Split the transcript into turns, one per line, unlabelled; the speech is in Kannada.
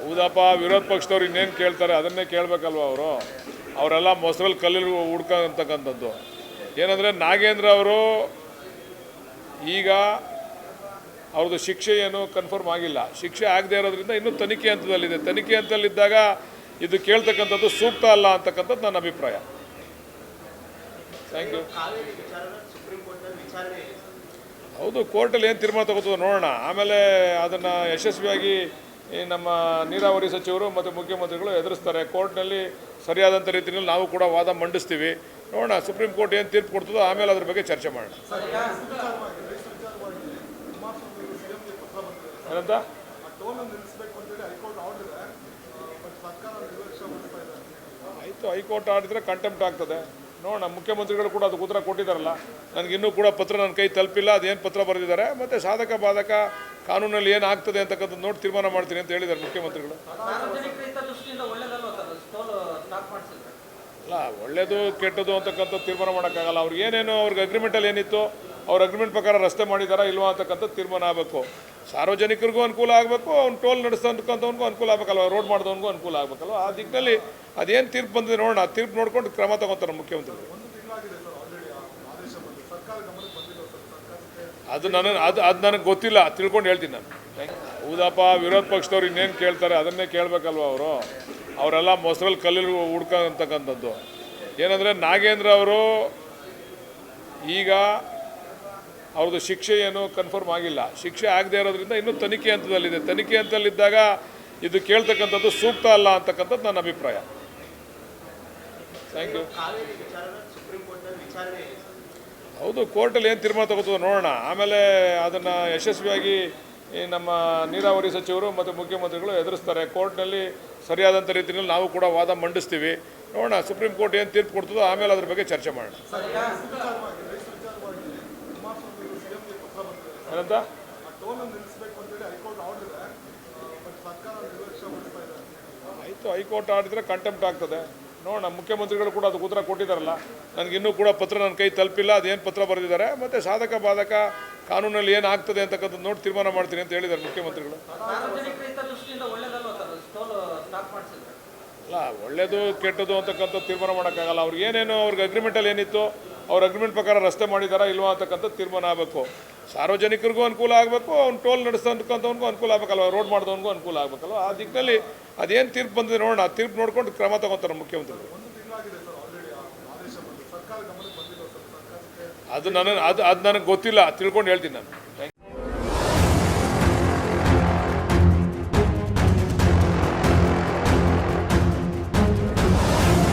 ಹೌದಪ್ಪ, ವಿರೋಧ ಪಕ್ಷದವ್ರು ಇನ್ನೇನು ಕೇಳ್ತಾರೆ ಅದನ್ನೇ ಕೇಳಬೇಕಲ್ವ ಅವರು. ಅವರೆಲ್ಲ ಮೊಸರಲ್ಲಿ ಕಲ್ಲಲ್ಲಿ ಹುಡ್ಕೊಂತಕ್ಕಂಥದ್ದು. ಏನಂದರೆ ನಾಗೇಂದ್ರ ಅವರು ಈಗ ಅವ್ರದ್ದು ಶಿಕ್ಷೆ ಏನು ಕನ್ಫರ್ಮ್ ಆಗಿಲ್ಲ. ಶಿಕ್ಷೆ ಆಗದೆ ಇರೋದ್ರಿಂದ ಇನ್ನೂ ತನಿಖೆ ಹಂತದಲ್ಲಿದೆ. ತನಿಖೆ ಹಂತದಲ್ಲಿದ್ದಾಗ ಇದು ಕೇಳ್ತಕ್ಕಂಥದ್ದು ಸೂಕ್ತ ಅಲ್ಲ ಅಂತಕ್ಕಂಥದ್ದು ನನ್ನ ಅಭಿಪ್ರಾಯ. Thank you. ಹೌದು, ಕೋರ್ಟಲ್ಲಿ ಏನು ತೀರ್ಮಾನ ತಗೋತದೋ ನೋಡೋಣ. ಆಮೇಲೆ ಅದನ್ನು ಯಶಸ್ವಿಯಾಗಿ ನಮ್ಮ ನೀರಾವರಿ ಸಚಿವರು ಮತ್ತು ಮುಖ್ಯಮಂತ್ರಿಗಳು ಎದುರಿಸ್ತಾರೆ. ಕೋರ್ಟ್ನಲ್ಲಿ ಸರಿಯಾದಂಥ ರೀತಿಯಲ್ಲಿ ನಾವು ಕೂಡ ವಾದ ಮಂಡಿಸ್ತೀವಿ. ನೋಡೋಣ ಸುಪ್ರೀಂ ಕೋರ್ಟ್ ಏನು ತೀರ್ಪು ಕೊಡ್ತದೋ ಆಮೇಲೆ ಅದ್ರ ಬಗ್ಗೆ ಚರ್ಚೆ ಮಾಡೋಣ. ಏನಂತ ಆಯಿತು, ಹೈಕೋರ್ಟ್ ಆಡಿದ್ರೆ ಕಂಟೆಂಪ್ಟ್ ಆಗ್ತದೆ. ನೋಡೋಣ, ಮುಖ್ಯಮಂತ್ರಿಗಳು ಕೂಡ ಅದಕ್ಕೆ ಉತ್ತರ ಕೊಟ್ಟಿದ್ದಾರಲ್ಲ. ನನಗಿನ್ನೂ ಕೂಡ ಪತ್ರ ನನ್ನ ಕೈ ತಲುಪಿಲ್ಲ, ಅದೇನು ಪತ್ರ ಬರೆದಿದ್ದಾರೆ, ಮತ್ತು ಸಾಧಕ ಬಾಧಕ ಕಾನೂನಲ್ಲಿ ಏನು ಆಗ್ತದೆ ಅಂತಕ್ಕಂಥದ್ದು ನೋಡಿ ತೀರ್ಮಾನ ಮಾಡ್ತೀನಿ ಅಂತ ಹೇಳಿದ್ದಾರೆ ಮುಖ್ಯಮಂತ್ರಿಗಳು. ಅಲ್ಲ, ಒಳ್ಳೆಯದು ಕೆಟ್ಟದ್ದು ಅಂತಕ್ಕಂಥ ತೀರ್ಮಾನ ಮಾಡೋಕ್ಕಾಗಲ್ಲ. ಅವ್ರಿಗೆ ಏನೇನು ಅವ್ರಿಗೆ ಅಗ್ರಿಮೆಂಟಲ್ಲಿ ಏನಿತ್ತು ಅವ್ರ ಅಗ್ರಿಮೆಂಟ್ ಪ್ರಕಾರ ರಸ್ತೆ ಮಾಡಿದಾರಾ ಇಲ್ವಾ ಅಂತಕ್ಕಂಥ ತೀರ್ಮಾನ ಆಗಬೇಕು. ಸಾರ್ವಜನಿಕರಿಗೂ ಅನುಕೂಲ ಆಗಬೇಕು, ಅವ್ನು ಟೋಲ್ ನಡೆಸ್ತಕ್ಕಂಥವ್ನಿಗೂ ಅನುಕೂಲ ಆಗಬೇಕಲ್ವ, ರೋಡ್ ಮಾಡಿದವನಿಗೂ ಅನುಕೂಲ ಆಗಬೇಕಲ್ವ. ಆ ದಿಕ್ಕಿನಲ್ಲಿ ಅದೇನು ತೀರ್ಪು ಬಂದಿದೆ ನೋಡೋಣ. ಆ ತೀರ್ಪು ನೋಡ್ಕೊಂಡು ಕ್ರಮ ತಗೋತಾರೆ ಮುಖ್ಯಮಂತ್ರಿಗಳು. ಅದು ನನಗೆ ಗೊತ್ತಿಲ್ಲ, ತಿಳ್ಕೊಂಡು ಹೇಳ್ತೀನಿ ನಾನು. ಹೌದಪ್ಪ, ವಿರೋಧ ಪಕ್ಷದವ್ರು ಇನ್ನೇನು ಕೇಳ್ತಾರೆ ಅದನ್ನೇ ಕೇಳಬೇಕಲ್ವ ಅವರು. ಅವರೆಲ್ಲ ಮೊಸರಲ್ಲಿ ಕಲ್ಲಲ್ಲಿ ಹುಡ್ಕೊಂತಕ್ಕಂಥದ್ದು. ಏನಂದರೆ ನಾಗೇಂದ್ರ ಅವರು ಈಗ ಅವ್ರದ್ದು ಶಿಕ್ಷೆ ಏನು ಕನ್ಫರ್ಮ್ ಆಗಿಲ್ಲ. ಶಿಕ್ಷೆ ಆಗದೆ ಇರೋದ್ರಿಂದ ಇನ್ನೂ ತನಿಖೆ ಹಂತದಲ್ಲಿದೆ. ತನಿಖೆ ಹಂತದಲ್ಲಿದ್ದಾಗ ಇದು ಕೇಳ್ತಕ್ಕಂಥದ್ದು ಸೂಕ್ತ ಅಲ್ಲ ಅಂತಕ್ಕಂಥದ್ದು ನನ್ನ ಅಭಿಪ್ರಾಯ. Thank you. ಹೌದು, ಕೋರ್ಟಲ್ಲಿ ಏನು ತೀರ್ಮಾನ ತಗೋತದೋ ನೋಡೋಣ. ಆಮೇಲೆ ಅದನ್ನು ಯಶಸ್ವಿಯಾಗಿ ನಮ್ಮ ನೀರಾವರಿ ಸಚಿವರು ಮತ್ತು ಮುಖ್ಯಮಂತ್ರಿಗಳು ಎದುರಿಸ್ತಾರೆ. ಕೋರ್ಟ್ನಲ್ಲಿ ಸರಿಯಾದಂಥ ರೀತಿಯಲ್ಲಿ ನಾವು ಕೂಡ ವಾದ ಮಂಡಿಸ್ತೀವಿ. ನೋಡೋಣ ಸುಪ್ರೀಂ ಕೋರ್ಟ್ ಏನು ತೀರ್ಪು ಕೊಡ್ತದೋ ಆಮೇಲೆ ಅದ್ರ ಬಗ್ಗೆ ಚರ್ಚೆ ಮಾಡೋಣ. ಏನಂತ ಆಯಿತು, ಹೈಕೋರ್ಟ್ ಆಡಿದ್ರೆ ಕಂಟೆಂಪ್ಟ್ ಆಗ್ತದೆ. ನೋಡೋಣ, ಮುಖ್ಯಮಂತ್ರಿಗಳು ಕೂಡ ಅದಕ್ಕೆ ಉತ್ತರ ಕೊಟ್ಟಿದ್ದಾರಲ್ಲ. ನನಗಿನ್ನೂ ಕೂಡ ಪತ್ರ ನನ್ನ ಕೈ ತಲುಪಿಲ್ಲ, ಅದೇನು ಪತ್ರ ಬರೆದಿದ್ದಾರೆ, ಮತ್ತು ಸಾಧಕ ಬಾಧಕ ಕಾನೂನಲ್ಲಿ ಏನು ಆಗ್ತದೆ ಅಂತಕ್ಕಂಥದ್ದು ನೋಡಿ ತೀರ್ಮಾನ ಮಾಡ್ತೀನಿ ಅಂತ ಹೇಳಿದ್ದಾರೆ ಮುಖ್ಯಮಂತ್ರಿಗಳು. ಅಲ್ಲ, ಒಳ್ಳೆಯದು ಕೆಟ್ಟದ್ದು ಅಂತಕ್ಕಂಥ ತೀರ್ಮಾನ ಮಾಡೋಕ್ಕಾಗಲ್ಲ. ಅವ್ರಿಗೆ ಏನೇನು ಅವ್ರಿಗೆ ಅಗ್ರಿಮೆಂಟಲ್ಲಿ ಏನಿತ್ತು ಅವ್ರ ಅಗ್ರಿಮೆಂಟ್ ಪ್ರಕಾರ ರಸ್ತೆ ಮಾಡಿದಾರಾ ಇಲ್ವಾ ಅಂತಕ್ಕಂಥ ತೀರ್ಮಾನ ಆಗಬೇಕು. ಸಾರ್ವಜನಿಕರಿಗೂ ಅನುಕೂಲ ಆಗಬೇಕು, ಅವ್ನು ಟೋಲ್ ನಡೆಸ್ತಕ್ಕಂಥವ್ನಿಗೂ ಅನುಕೂಲ ಆಗಬೇಕಲ್ವ, ರೋಡ್ ಮಾಡಿದವನಿಗೂ ಅನುಕೂಲ ಆಗಬೇಕಲ್ವ. ಆ ದಿಕ್ಕಿನಲ್ಲಿ ಅದೇನು ತೀರ್ಪು ಬಂದಿದೆ ನೋಡೋಣ. ಆ ತೀರ್ಪು ನೋಡ್ಕೊಂಡು ಕ್ರಮ ತಗೋತಾರೆ ಮುಖ್ಯಮಂತ್ರಿಗಳು. ಅದು ನನಗೆ ಗೊತ್ತಿಲ್ಲ, ತಿಳ್ಕೊಂಡು ಹೇಳ್ತೀನಿ ನಾನು.